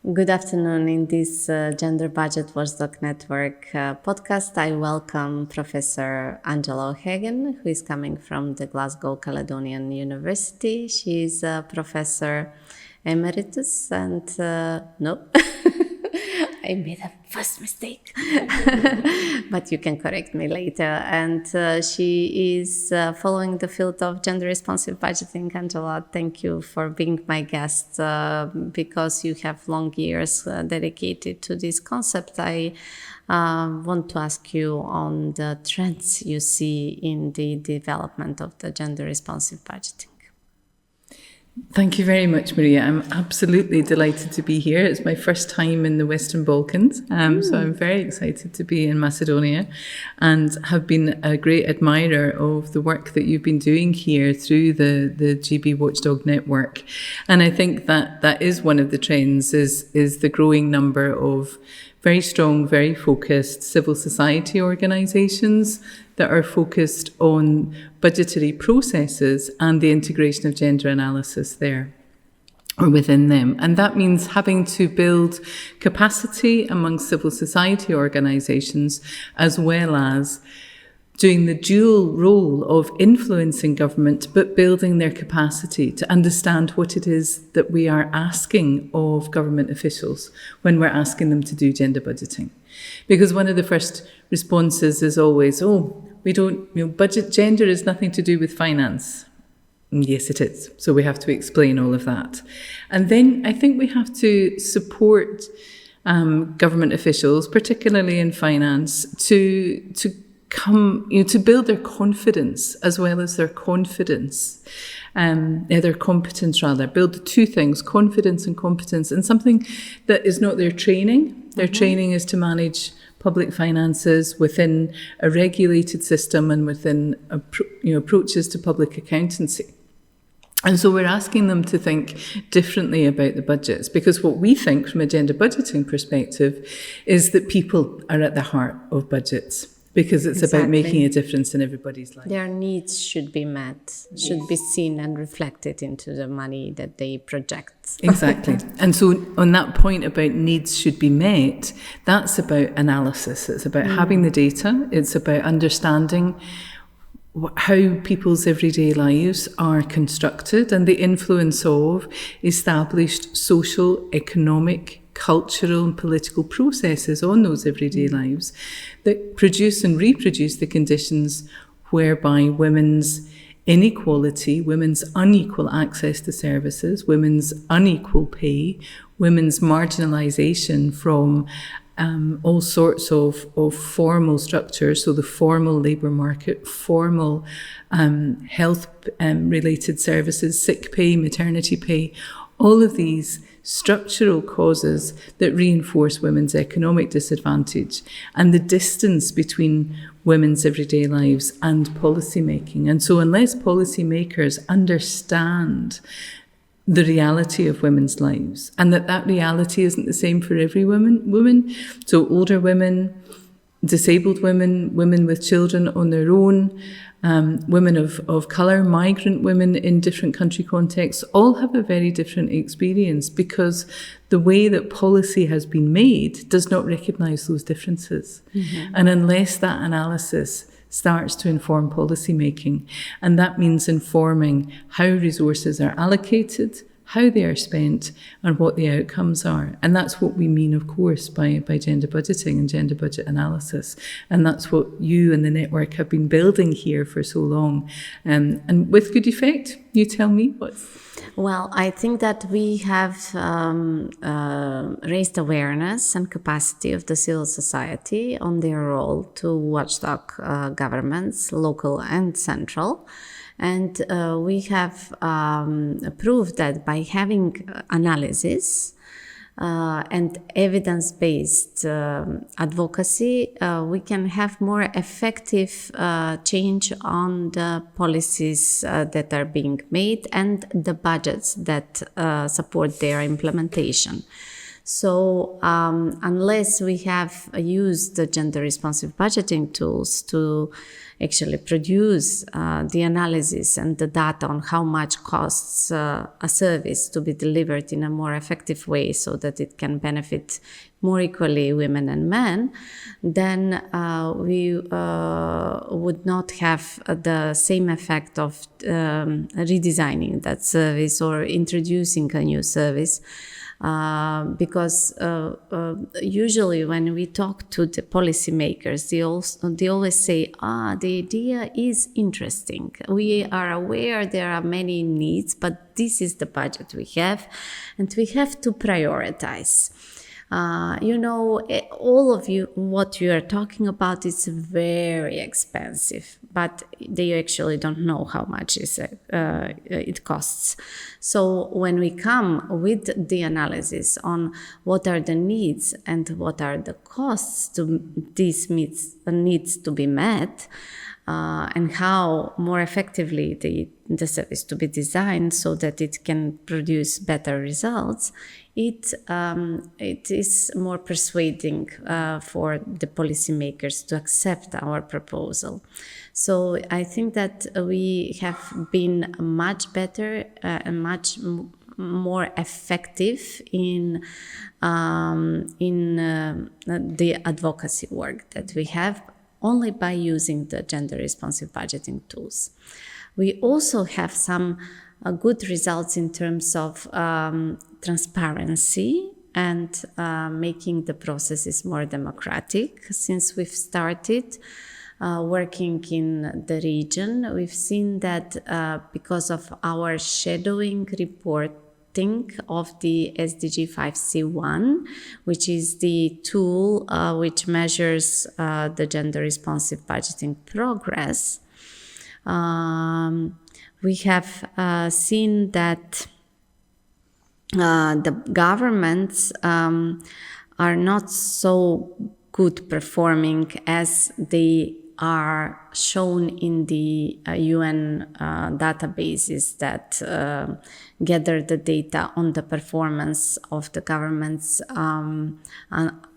Good afternoon. In this Gender Budget Watchdog Network podcast, I welcome Professor Angela O'Hagan, who is coming from the Glasgow Caledonian University. She is a professor emeritus and no, I made a first mistake, but you can correct me later. And she is following the field of gender responsive budgeting. Angela, thank you for being my guest because you have long years dedicated to this concept. I want to ask you on the trends you see in the development of the gender responsive budgeting. Thank you very much, Marija. I'm absolutely delighted to be here. It's my first time in the Western Balkans, so I'm very excited to be in Macedonia and have been a great admirer of the work that you've been doing here through the GB Watchdog Network. And I think that is one of the trends is the growing number of very strong, very focused civil society organisations that are focused on budgetary processes and the integration of gender analysis there or within them. And that means having to build capacity among civil society organisations as well as doing the dual role of influencing government, but building their capacity to understand what it is that we are asking of government officials when we're asking them to do gender budgeting. Because one of the first responses is always, we don't, budget gender is nothing to do with finance. And yes, it is. So we have to explain all of that. And then I think we have to support government officials, particularly in finance, to come, to build their confidence as well as their confidence, their competence rather. Build the two things, confidence and competence, and something that is not their training. Their training is to manage public finances within a regulated system and within approaches to public accountancy. And so we're asking them to think differently about the budgets, because what we think from a gender budgeting perspective is that people are at the heart of budgets, because it's about making a difference in everybody's life. Their needs should be met, should be seen and reflected into the money that they project. Exactly. And so on that point about needs should be met, that's about analysis. It's about having the data. It's about understanding how people's everyday lives are constructed and the influence of established social, economic, cultural and political processes on those everyday lives that produce and reproduce the conditions whereby women's inequality, women's unequal access to services, women's unequal pay, women's marginalisation from all sorts of formal structures, so the formal labour market, formal health related services, sick pay, maternity pay, all of these structural causes that reinforce women's economic disadvantage and the distance between women's everyday lives and policy making. And so unless policymakers understand the reality of women's lives and that reality isn't the same for every woman, so older women, disabled women, women with children on their own, women of colour, migrant women in different country contexts, all have a very different experience because the way that policy has been made does not recognise those differences. And unless that analysis starts to inform policy making, and that means informing how resources are allocated, how they are spent, and what the outcomes are. And that's what we mean, of course, by gender budgeting and gender budget analysis. And that's what you and the network have been building here for so long. And with good effect, you tell me what's... Well, I think that we have raised awareness and capacity of the civil society on their role to watchdog governments, local and central. And we have proved that by having analysis and evidence-based advocacy, we can have more effective change on the policies that are being made and the budgets that support their implementation. So unless we have used the gender responsive budgeting tools to actually produce the analysis and the data on how much costs a service to be delivered in a more effective way so that it can benefit more equally women and men, then we would not have the same effect of redesigning that service or introducing a new service. Because usually when we talk to the policymakers, they always say, the idea is interesting. We are aware there are many needs, but this is the budget we have, and we have to prioritize. All of you, what you are talking about is very expensive, but they actually don't know how much it costs. So when we come with the analysis on what are the needs and what are the costs to these needs to be met, and how more effectively the service to be designed so that it can produce better results, it is more persuading for the policymakers to accept our proposal. So I think that we have been much better and much more effective in the advocacy work that we have only by using the gender responsive budgeting tools. We also have some good results in terms of transparency and making the processes more democratic. Since we've started working in the region, we've seen that because of our shadowing reporting of the SDG 5C1, which is the tool which measures the gender responsive budgeting progress, we have seen that the governments are not so good performing as they are shown in the UN databases that gather the data on the performance of the governments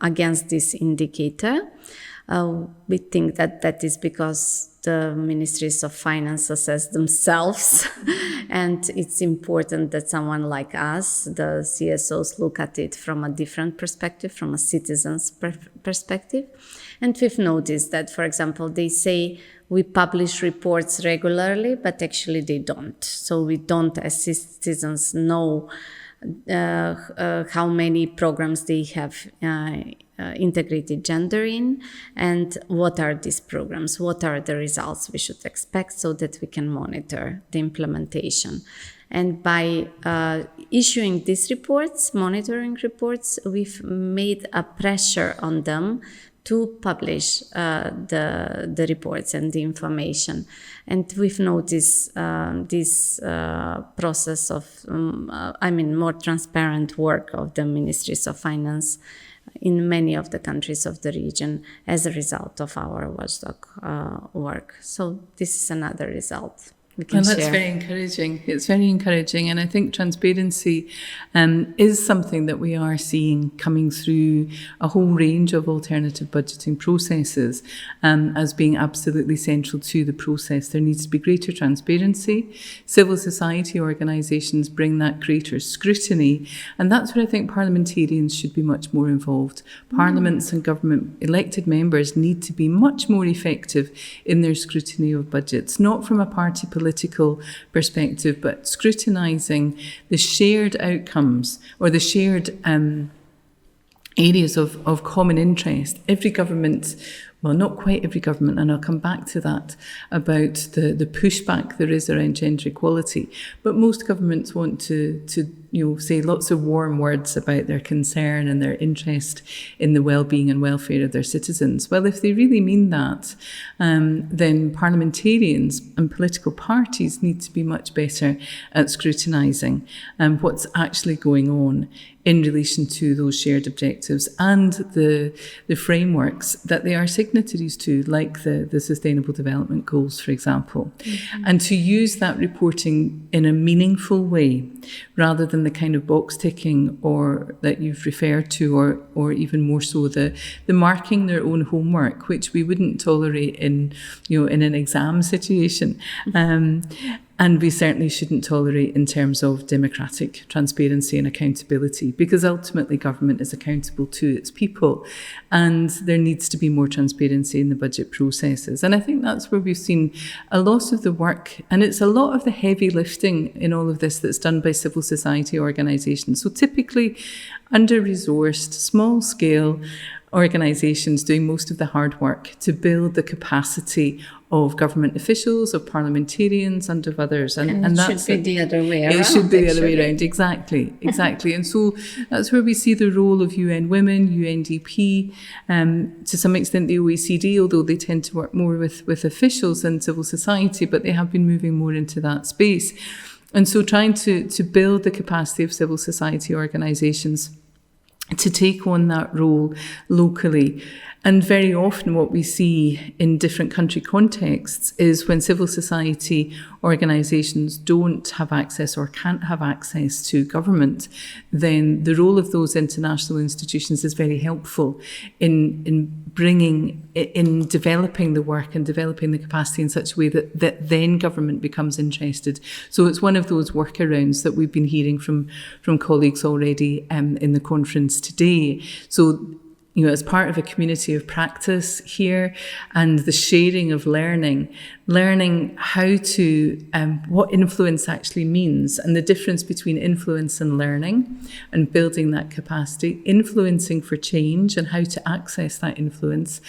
against this indicator. We think that is because the ministries of finance assess themselves and it's important that someone like us, the CSOs, look at it from a different perspective, from a citizen's perspective. And we've noticed that, for example, they say we publish reports regularly, but actually they don't. So we don't, as citizens, know how many programs they have integrated gender in, and what are these programs, what are the results we should expect so that we can monitor the implementation. And by issuing these reports, monitoring reports, we've made a pressure on them to publish the reports and the information. And we've noticed this process of, more transparent work of the ministries of finance in many of the countries of the region as a result of our watchdog work. So this is another result we can share. That's very encouraging. It's very encouraging. And I think transparency is something that we are seeing coming through a whole range of alternative budgeting processes as being absolutely central to the process. There needs to be greater transparency. Civil society organisations bring that greater scrutiny. And that's where I think parliamentarians should be much more involved. Parliaments and government elected members need to be much more effective in their scrutiny of budgets, not from a party political perspective, but scrutinising the shared outcomes or the shared areas of common interest. Every government, well, not quite every government, and I'll come back to that, about the pushback there is around gender equality, but most governments want to say lots of warm words about their concern and their interest in the well-being and welfare of their citizens. Well, if they really mean that, then parliamentarians and political parties need to be much better at scrutinising what's actually going on in relation to those shared objectives and the frameworks that they are signatories to, like the Sustainable Development Goals, for example, and to use that reporting in a meaningful way rather than than the kind of box ticking or that you've referred to, or even more so the marking their own homework, which we wouldn't tolerate in an exam situation. And we certainly shouldn't tolerate in terms of democratic transparency and accountability, because ultimately government is accountable to its people, and there needs to be more transparency in the budget processes. And I think that's where we've seen a lot of the work, and it's a lot of the heavy lifting in all of this that's done by civil society organisations. So typically under-resourced, small-scale organisations doing most of the hard work to build the capacity of government officials, of parliamentarians, and of others. And that should be the other way around. It should be the other way around, exactly. And so that's where we see the role of UN Women, UNDP, to some extent the OECD, although they tend to work more with officials than civil society, but they have been moving more into that space. And so trying to build the capacity of civil society organisations to take on that role locally. And very often what we see in different country contexts is when civil society organisations don't have access or can't have access to government, then the role of those international institutions is very helpful in developing the work and developing the capacity in such a way that then government becomes interested. So it's one of those workarounds that we've been hearing from colleagues already in the conference today. So, as part of a community of practice here and the sharing of learning how to, what influence actually means, and the difference between influence and learning and building that capacity, influencing for change and how to access that influence.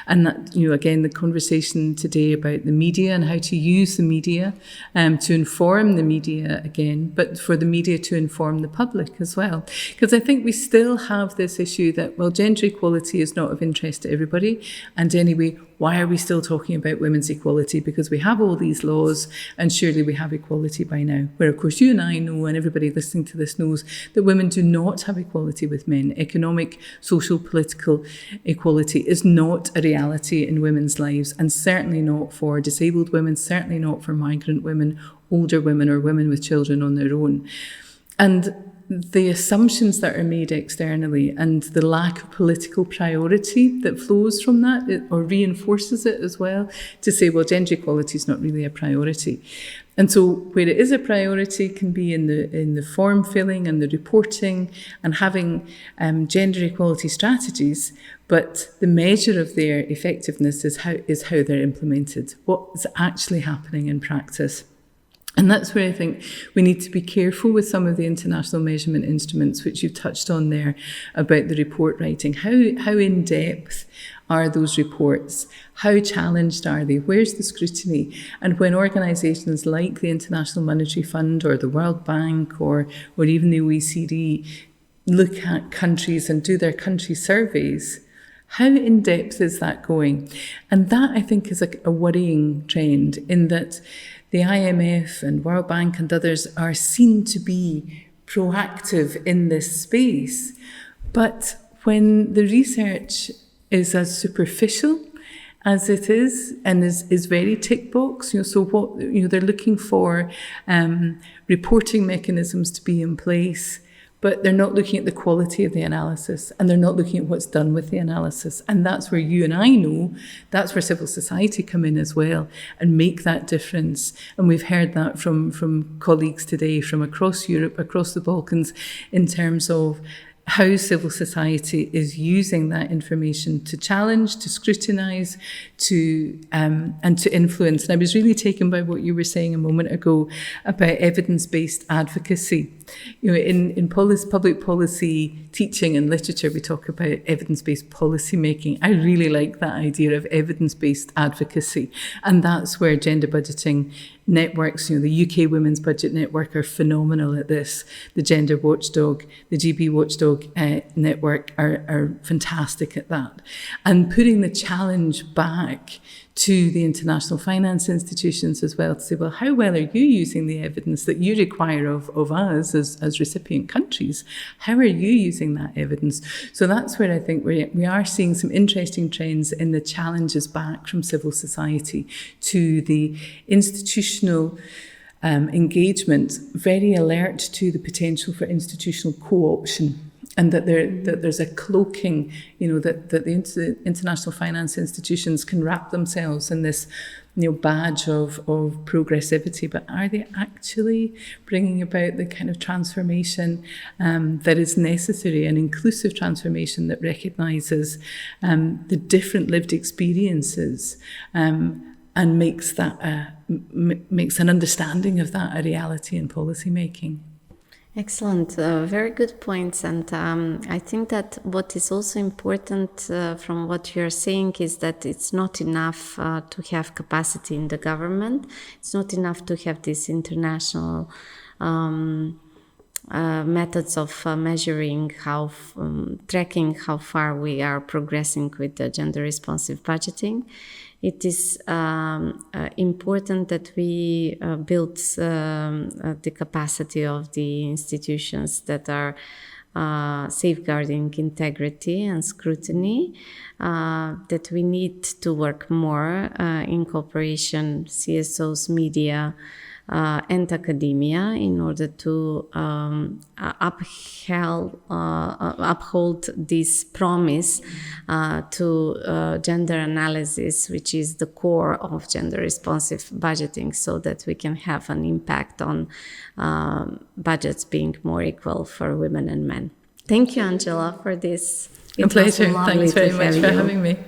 And that, again, the conversation today about the media and how to use the media to inform the media again, but for the media to inform the public as well. Because I think we still have this issue that, well, gender equality is not of interest to everybody. And anyway, why are we still talking about women's equality? Because we have all these laws and surely we have equality by now. Where, of course, you and I know, and everybody listening to this knows, that women do not have equality with men. Economic, social, political equality is not a reality in women's lives, and certainly not for disabled women, certainly not for migrant women, older women, or women with children on their own. And the assumptions that are made externally and the lack of political priority that flows from that, or reinforces it as well, to say, well, gender equality is not really a priority. And so where it is a priority can be in the form filling and the reporting and having gender equality strategies, but the measure of their effectiveness is how they're implemented, what is actually happening in practice. And that's where I think we need to be careful with some of the international measurement instruments, which you've touched on there, about the report writing. How in depth are those reports? How challenged are they? Where's the scrutiny? And when organisations like the International Monetary Fund or the World Bank or even the OECD look at countries and do their country surveys, how in depth is that going? And that, I think, is a worrying trend, in that the IMF and World Bank and others are seen to be proactive in this space. But when the research is as superficial as it is, and is very tick box, so what they're looking for reporting mechanisms to be in place, but they're not looking at the quality of the analysis, and they're not looking at what's done with the analysis. And that's where you and I know, that's where civil society come in as well and make that difference. And we've heard that from colleagues today from across Europe, across the Balkans, in terms of how civil society is using that information to challenge, to scrutinise, and to influence. And I was really taken by what you were saying a moment ago about evidence-based advocacy. In public policy teaching and literature, we talk about evidence-based policy making. I really like that idea of evidence-based advocacy. And that's where gender budgeting networks, the UK Women's Budget Network, are phenomenal at this. The Gender Watchdog, the GB Watchdog Network are fantastic at that. And putting the challenge back to the international finance institutions as well, to say, well, how well are you using the evidence that you require of us as recipient countries? How are you using that evidence? So that's where I think we are seeing some interesting trends in the challenges back from civil society to the institutional engagement, very alert to the potential for institutional co-option. And that there's a cloaking, that the international finance institutions can wrap themselves in this, badge of progressivity. But are they actually bringing about the kind of transformation that is necessary, an inclusive transformation that recognises the different lived experiences and makes an understanding of that a reality in policy making? Excellent. Very good points. And I think that what is also important from what you're saying is that it's not enough to have capacity in the government. It's not enough to have these international methods of measuring tracking how far we are progressing with the gender responsive budgeting. It is important that we build the capacity of the institutions that are safeguarding integrity and scrutiny, that we need to work more in cooperation, CSOs, media, and academia, in order to uphold this promise to gender analysis, which is the core of gender responsive budgeting, so that we can have an impact on budgets being more equal for women and men. Thank you, Angela, for this. A pleasure. Thanks very much for having me.